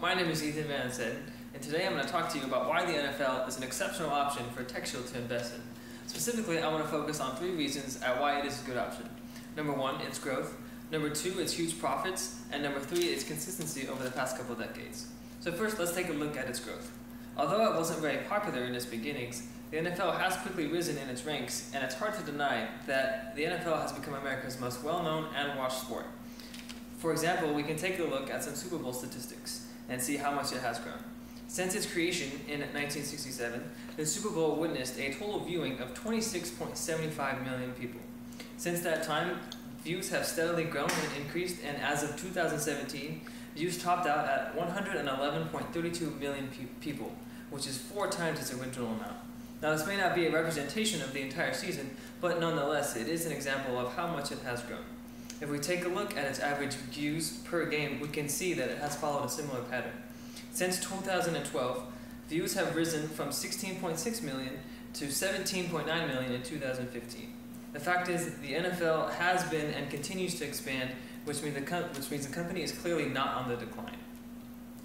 My name is Ethan Van Setten, and today I'm going to talk to you about why the NFL is an exceptional option for TechShield to invest in. Specifically, I want to focus on 3 reasons at why it is a good option. Number 1, its growth. Number 2, its huge profits. And number 3, its consistency over the past couple decades. So first, let's take a look at its growth. Although it wasn't very popular in its beginnings, the NFL has quickly risen in its ranks, and it's hard to deny that the NFL has become America's most well-known and watched sport. For example, we can take a look at some Super Bowl statistics and see how much it has grown. Since its creation in 1967, the Super Bowl witnessed a total viewing of 26.75 million people. Since that time, views have steadily grown and increased, and as of 2017, views topped out at 111.32 million people, which is 4 times its original amount. Now, this may not be a representation of the entire season, but nonetheless, it is an example of how much it has grown. If we take a look at its average views per game, we can see that it has followed a similar pattern. Since 2012, views have risen from 16.6 million to 17.9 million in 2015. The fact is, the NFL has been and continues to expand, which means the company is clearly not on the decline.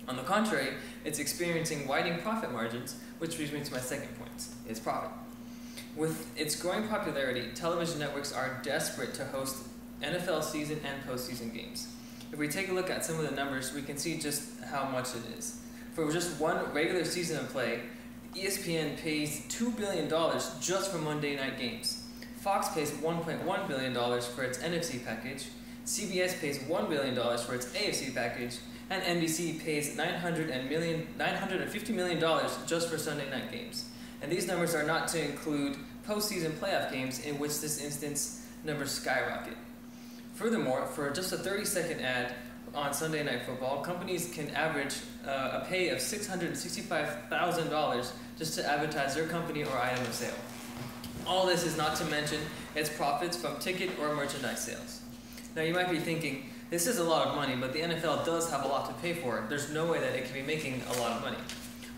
On the contrary, it's experiencing widening profit margins, which brings me to my second point, its profit. With its growing popularity, television networks are desperate to host NFL season and postseason games. If we take a look at some of the numbers, we can see just how much it is. For just one regular season of play, ESPN pays $2 billion just for Monday night games. Fox pays $1.1 billion for its NFC package, CBS pays $1 billion for its AFC package, and NBC pays $950 million just for Sunday night games. And these numbers are not to include postseason playoff games, in which this instance numbers skyrocket. Furthermore, for just a 30-second ad on Sunday Night Football, companies can average a pay of $665,000 just to advertise their company or item of sale. All this is not to mention its profits from ticket or merchandise sales. Now, you might be thinking, this is a lot of money, but the NFL does have a lot to pay for. There's no way that it can be making a lot of money.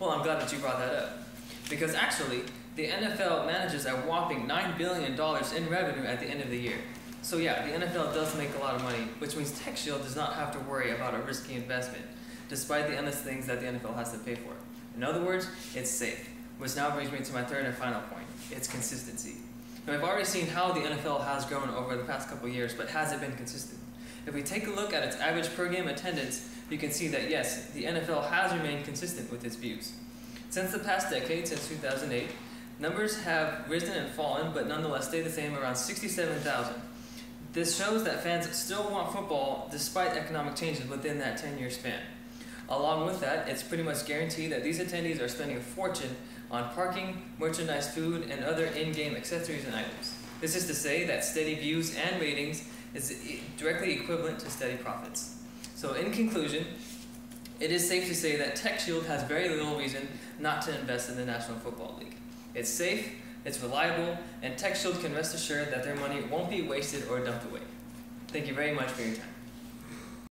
Well, I'm glad that you brought that up, because actually, the NFL manages a whopping $9 billion in revenue at the end of the year. So yeah, the NFL does make a lot of money, which means TechShield does not have to worry about a risky investment, despite the endless things that the NFL has to pay for. In other words, it's safe, which now brings me to my third and final point, its consistency. Now, we've already seen how the NFL has grown over the past couple years, but has it been consistent? If we take a look at its average per game attendance, you can see that yes, the NFL has remained consistent with its views. Since the past decade, since 2008, numbers have risen and fallen, but nonetheless stay the same around 67,000. This shows that fans still want football despite economic changes within that 10-year span. Along with that, it's pretty much guaranteed that these attendees are spending a fortune on parking, merchandise, food, and other in-game accessories and items. This is to say that steady views and ratings is directly equivalent to steady profits. So in conclusion, it is safe to say that TechShield has very little reason not to invest in the National Football League. It's safe, it's reliable, and TechShield can rest assured that their money won't be wasted or dumped away. Thank you very much for your time.